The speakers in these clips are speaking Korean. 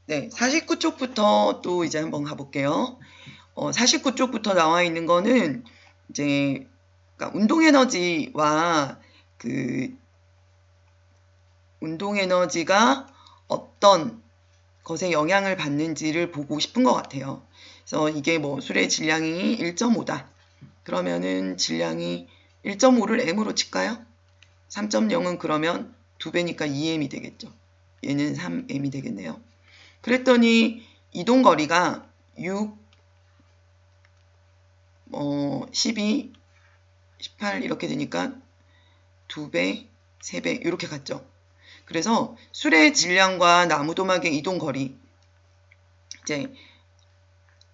네, 49쪽부터 또 이제 한번 가볼게요. 49쪽부터 나와 있는 거는 이제 그러니까 운동 에너지와 그 운동 에너지가 어떤 것에 영향을 받는지를 보고 싶은 것 같아요. 그래서 이게 뭐 술의 질량이 1.5다. 그러면은 질량이 1.5를 m으로 칠까요? 3.0은 그러면 2배니까 2m이 되겠죠. 얘는 3m이 되겠네요. 그랬더니 이동거리가 6, 12, 18 이렇게 되니까 2배, 3배 이렇게 갔죠. 그래서 수레의 질량과 나무도막의 이동거리, 이제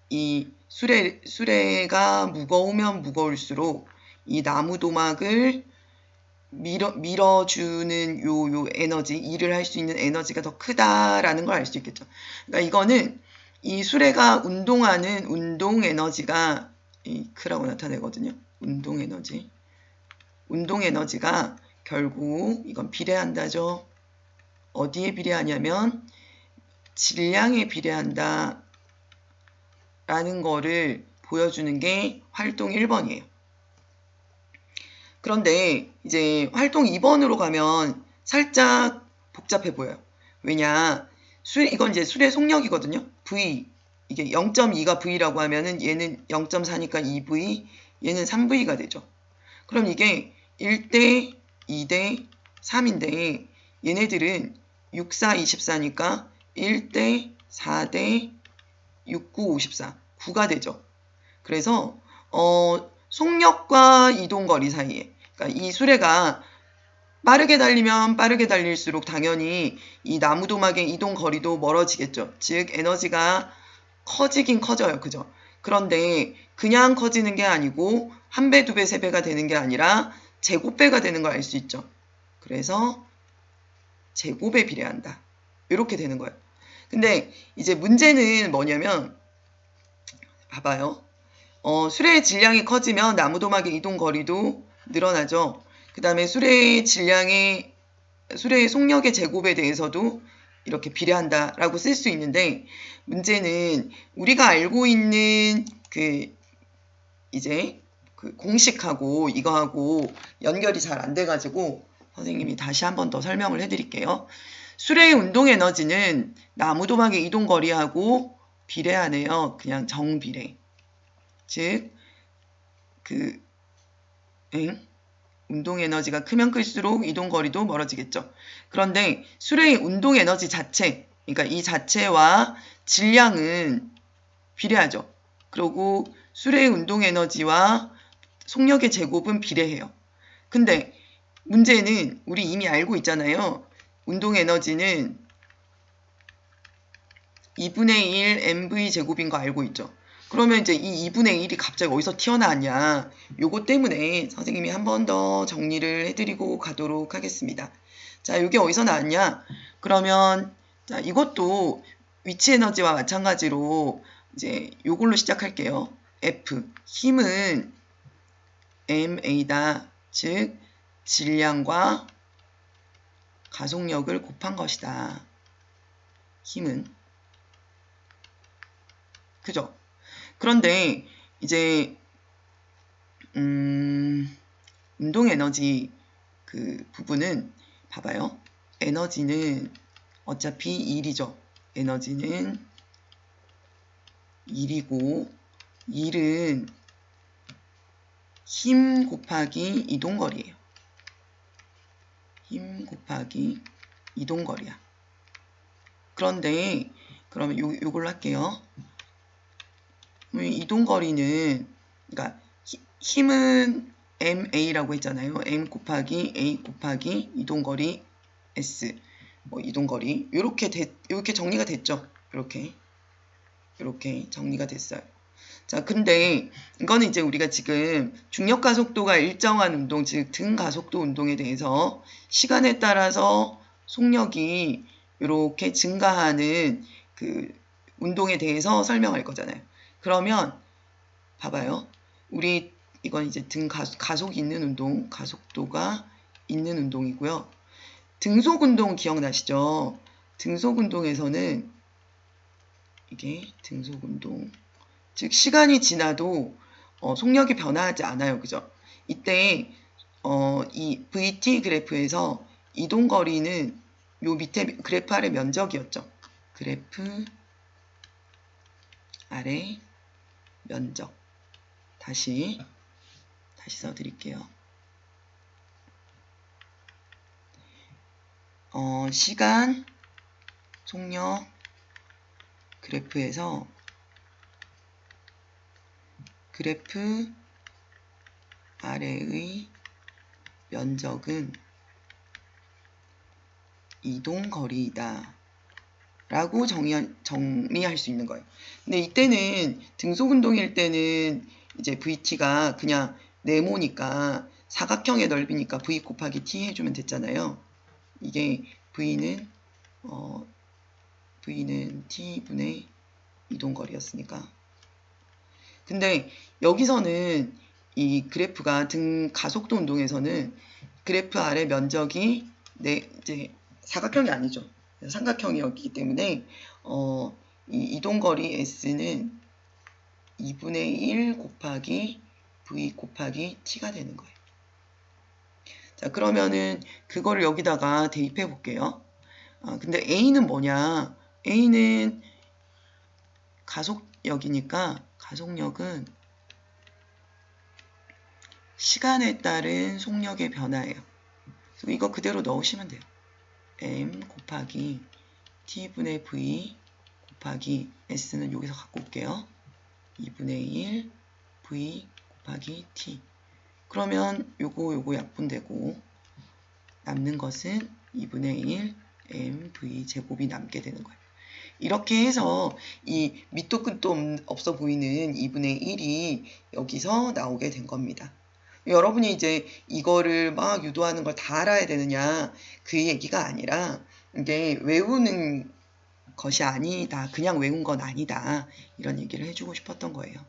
이 수레가 무거우면 무거울수록 이 나무도막을 밀어주는 요 에너지, 일을 할 수 있는 에너지가 더 크다라는 걸 알 수 있겠죠. 그러니까 이거는 이 수레가 운동하는 운동 에너지가 이 크라고 나타내거든요. 운동 에너지. 운동 에너지가 결국 이건 비례한다죠. 어디에 비례하냐면 질량에 비례한다 라는 거를 보여주는 게 활동 1번이에요. 그런데 이제 활동 2번으로 가면 살짝 복잡해 보여요. 왜냐, 이건 이제 수레 속력이거든요. V, 이게 0.2가 V라고 하면은 얘는 0.4니까 2V, 얘는 3V가 되죠. 그럼 이게 1대, 2대, 3인데 얘네들은 6, 4, 24니까 1대, 4대, 6, 9, 54, 9가 되죠. 그래서 속력과 이동거리 사이에, 그러니까 이 수레가 빠르게 달리면 빠르게 달릴수록 당연히 이 나무도막의 이동거리도 멀어지겠죠. 즉 에너지가 커지긴 커져요. 그죠? 그런데 그냥 커지는 게 아니고 한 배, 두 배, 세 배가 되는 게 아니라 제곱배가 되는 걸 알 수 있죠. 그래서 제곱에 비례한다. 이렇게 되는 거예요. 근데 이제 문제는 뭐냐면 봐봐요. 수레의 질량이 커지면 나무도막의 이동 거리도 늘어나죠. 그 다음에 수레의 속력의 제곱에 대해서도 이렇게 비례한다라고 쓸 수 있는데 문제는 우리가 알고 있는 이제 그 공식하고 이거하고 연결이 잘 안 돼가지고 선생님이 다시 한 번 더 설명을 해드릴게요. 수레의 운동 에너지는 나무도막의 이동 거리하고 비례하네요. 그냥 정비례. 즉, 운동 에너지가 크면 클수록 이동 거리도 멀어지겠죠. 그런데 수레의 운동 에너지 자체, 그러니까 이 자체와 질량은 비례하죠. 그리고 수레의 운동 에너지와 속력의 제곱은 비례해요. 근데 문제는 우리 이미 알고 있잖아요. 운동 에너지는 2분의 1 mv 제곱인 거 알고 있죠. 그러면 이제 이 2분의 1이 갑자기 어디서 튀어나왔냐. 요거 때문에 선생님이 한 번 더 정리를 해드리고 가도록 하겠습니다. 자, 이게 어디서 나왔냐. 그러면 자, 이것도 위치 에너지와 마찬가지로 이제 요걸로 시작할게요. F, 힘은 ma다. 즉 질량과 가속력을 곱한 것이다. 힘은. 그죠? 그런데 이제 운동 에너지 그 부분은 봐봐요. 에너지는 어차피 1이죠. 에너지는 1이고 1은 힘 곱하기 이동거리예요. 힘 곱하기 이동거리야. 그런데 그러면 요걸로 할게요. 이동거리는 그러니까 힘은 ma라고 했잖아요. m 곱하기 a 곱하기 이동거리 s 이동거리 이렇게 정리가 됐죠. 이렇게 정리가 됐어요. 자, 근데 이거는 이제 우리가 지금 중력 가속도가 일정한 운동, 즉 등 가속도 운동에 대해서 시간에 따라서 속력이 이렇게 증가하는 그 운동에 대해서 설명할 거잖아요. 그러면 봐봐요. 우리 이건 이제 등 가속이 있는 운동, 가속도가 있는 운동이고요. 등속 운동 기억나시죠? 등속 운동에서는 이게 등속운동. 즉 시간이 지나도 속력이 변화하지 않아요. 그죠? 이때 이 VT 그래프에서 이동거리는 요 밑에 그래프 아래 면적이었죠. 그래프 아래 면적. 다시 써드릴게요. 시간, 속력 그래프에서 그래프 아래의 면적은 이동거리이다 라고 정리할 수 있는 거예요. 근데 이때는 등속운동일 때는 이제 VT가 그냥 네모니까 사각형의 넓이니까 V 곱하기 T 해주면 됐잖아요. 이게 V는 T분의 이동거리였으니까. 근데 여기서는 이 그래프가 가속도 운동에서는 그래프 아래 면적이 이제 사각형이 아니죠. 삼각형이었기 때문에 이 이동거리 S는 2분의 1 곱하기 V 곱하기 T가 되는 거예요. 자, 그러면은 그거를 여기다가 대입해 볼게요. 근데 A는 뭐냐? A는 가속력이니까 가속력은 시간에 따른 속력의 변화예요. 그래서 이거 그대로 넣으시면 돼요. M 곱하기 T분의 V 곱하기 S는 여기서 갖고 올게요. 2분의 1 V 곱하기 T. 그러면 요거 약분되고 남는 것은 2분의 1 MV 제곱이 남게 되는 거예요. 이렇게 해서 이 밑도 끝도 없어 보이는 2분의 1이 여기서 나오게 된 겁니다. 여러분이 이제 이거를 막 유도하는 걸 다 알아야 되느냐 그 얘기가 아니라 이게 외우는 것이 아니다. 그냥 외운 건 아니다. 이런 얘기를 해주고 싶었던 거예요.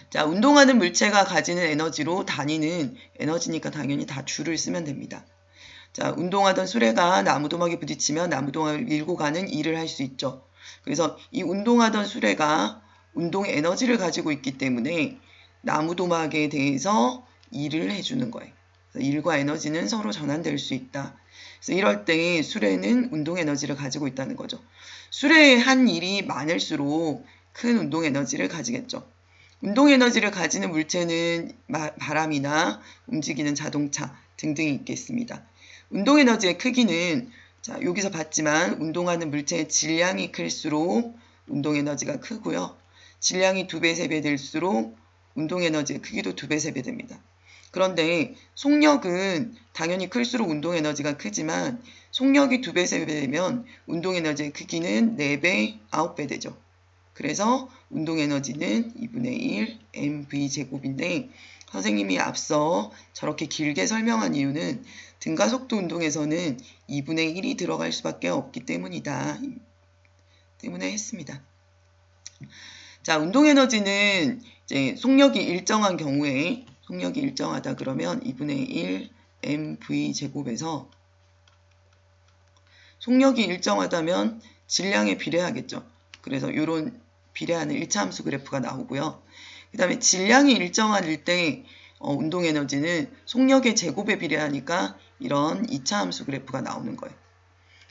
자, 운동하는 물체가 가지는 에너지로 다니는 에너지니까 당연히 다 줄을 쓰면 됩니다. 자, 운동하던 수레가 나무도막에 부딪히면 나무도막을 밀고 가는 일을 할 수 있죠. 그래서 이 운동하던 수레가 운동의 에너지를 가지고 있기 때문에 나무도막에 대해서 일을 해주는 거예요. 일과 에너지는 서로 전환될 수 있다. 그래서 이럴 때 수레는 운동 에너지를 가지고 있다는 거죠. 수레의 한 일이 많을수록 큰 운동 에너지를 가지겠죠. 운동 에너지를 가지는 물체는 바람이나 움직이는 자동차 등등이 있겠습니다. 운동 에너지의 크기는 자, 여기서 봤지만 운동하는 물체의 질량이 클수록 운동 에너지가 크고요. 질량이 2배, 3배 될수록 운동 에너지의 크기도 2배, 3배 됩니다. 그런데 속력은 당연히 클수록 운동 에너지가 크지만 속력이 2배, 3배 되면 운동 에너지의 크기는 4배, 9배 되죠. 그래서 운동 에너지는 2분의 1 mv 제곱인데 선생님이 앞서 저렇게 길게 설명한 이유는 등가속도 운동에서는 2분의 1이 들어갈 수밖에 없기 때문에 했습니다. 자, 운동 에너지는 이제 속력이 일정한 경우에 속력이 일정하다 그러면 2분의 1 mv 제곱에서 속력이 일정하다면 질량에 비례하겠죠. 그래서 이런 비례하는 1차 함수 그래프가 나오고요. 그 다음에 질량이 일정할 때 운동 에너지는 속력의 제곱에 비례하니까 이런 2차 함수 그래프가 나오는 거예요.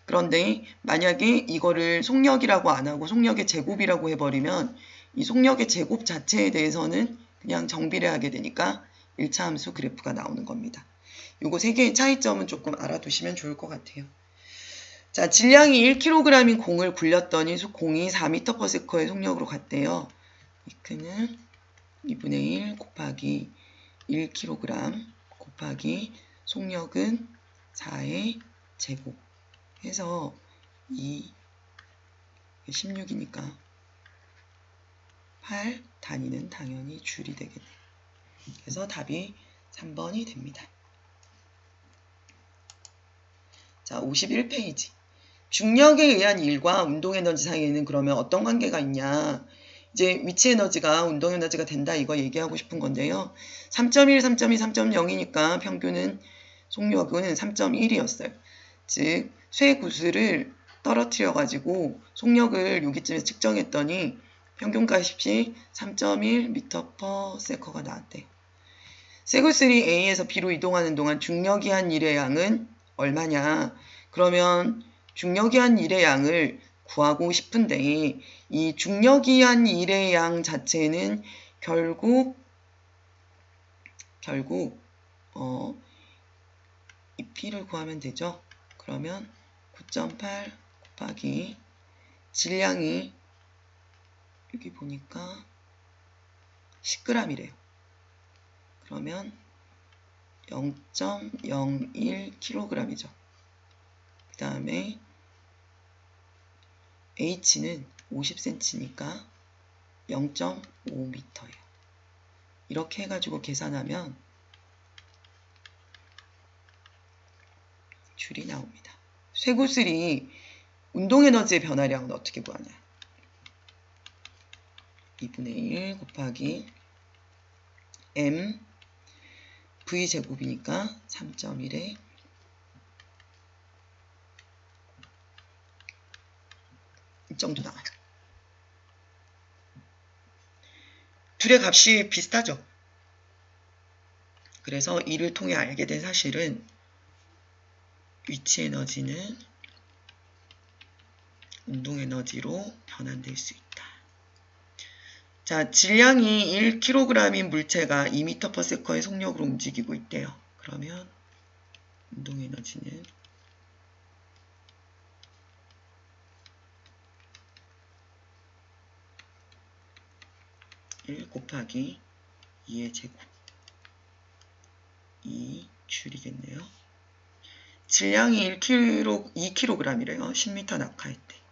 그런데 만약에 이거를 속력이라고 안 하고 속력의 제곱이라고 해버리면 이 속력의 제곱 자체에 대해서는 그냥 정비례하게 되니까 1차 함수 그래프가 나오는 겁니다. 요거 세 개의 차이점은 조금 알아두시면 좋을 것 같아요. 자, 질량이 1kg인 공을 굴렸더니 공이 4m/s의 속력으로 갔대요. 이크는 2분의 1 곱하기 1kg 곱하기 속력은 4의 제곱 해서 16이니까 8 단위는 당연히 줄이 되겠네요. 그래서 답이 3번이 됩니다. 자, 51페이지. 중력에 의한 일과 운동 에너지 사이에는 그러면 어떤 관계가 있냐? 이제 위치 에너지가 운동 에너지가 된다 이거 얘기하고 싶은 건데요. 3.1, 3.2, 3.0이니까 평균은 속력은 3.1이었어요. 즉 쇠 구슬을 떨어뜨려가지고 속력을 여기쯤에 측정했더니 평균가십이 3.1m/s가 나왔대. 세구3 A에서 B로 이동하는 동안 중력이 한 일의 양은 얼마냐? 그러면 중력이 한 일의 양을 구하고 싶은데 이 중력이 한 일의 양 자체는 결국 이 P를 구하면 되죠. 그러면 9.8 곱하기 질량이 여기 보니까 10g이래요. 그러면 0.01kg이죠. 그 다음에 H는 50cm니까 0.5m예요. 이렇게 해가지고 계산하면 줄이 나옵니다. 쇠구슬이 운동에너지의 변화량은 어떻게 구하냐? 2분의 1 곱하기 m v제곱이니까 3.1에 이 정도 나와요. 둘의 값이 비슷하죠. 그래서 이를 통해 알게 된 사실은 위치 에너지는 운동 에너지로 변환될 수 있다. 자, 질량이 1kg인 물체가 2m/s의 속력으로 움직이고 있대요. 그러면 운동 에너지는 1 곱하기 2의 제곱 2줄이겠네요. 질량이 2kg이래요. 10m 낙하했대.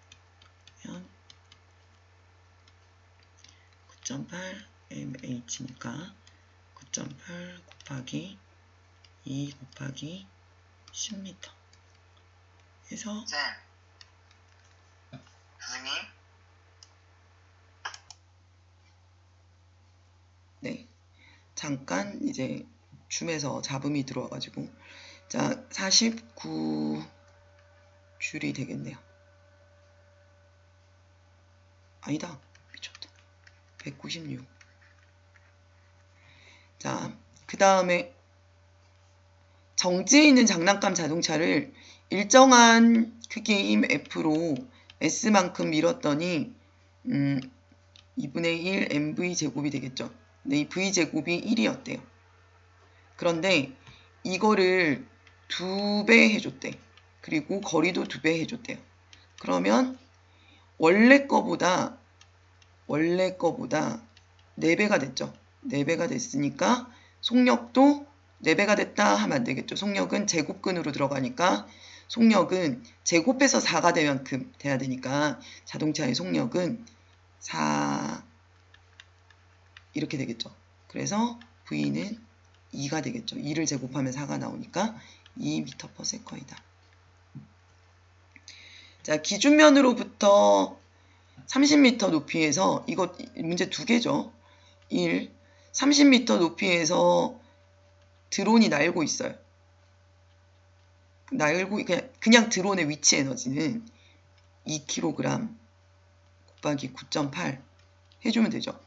그러면 9.8 mh니까 9.8 곱하기 2 곱하기 10m 해서 선생님 네, 잠깐 이제 줌에서 잡음이 들어와가지고 자 49줄이 되겠네요. 아니다, 미쳤다. 196. 자, 그 다음에 정지해 있는 장난감 자동차를 일정한 크기의 힘 F로 S만큼 밀었더니 2분의 1 mv제곱이 되겠죠. 근데 이 v제곱이 1이었대요. 그런데 이거를 2배 해줬대. 그리고 거리도 2배 해줬대요. 그러면 원래 거보다 4배가 됐죠. 4배가 됐으니까 속력도 4배가 됐다 하면 안 되겠죠. 속력은 제곱근으로 들어가니까 속력은 제곱해서 4가 될 만큼 돼야 되니까 자동차의 속력은 4 이렇게 되겠죠. 그래서 V는 2가 되겠죠. 2를 제곱하면 4가 나오니까 2m/s이다. 자, 기준면으로부터 30m 높이에서 이거 문제 2개죠. 1. 30m 높이에서 드론이 날고 있어요. 날고 그냥 드론의 위치 에너지는 2kg 곱하기 9.8 해주면 되죠.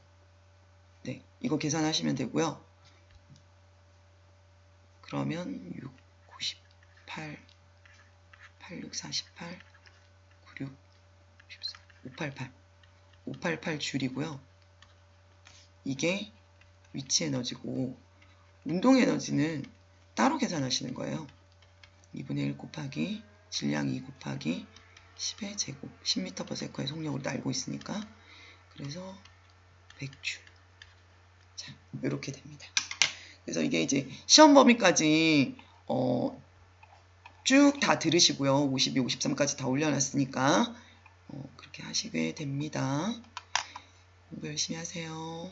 네, 이거 계산하시면 되고요. 그러면 6, 98, 86, 48, 96, 14, 588, 588 줄이고요. 이게 위치 에너지고 운동 에너지는 따로 계산하시는 거예요. 2분의 1 곱하기 질량 2 곱하기 10의 제곱 10m/s의 속력으로 날고 있으니까 그래서 100줄. 자, 이렇게 됩니다. 그래서 이게 이제 시험 범위까지 쭉 다 들으시고요. 52, 53까지 다 올려놨으니까 그렇게 하시게 됩니다. 공부 열심히 하세요.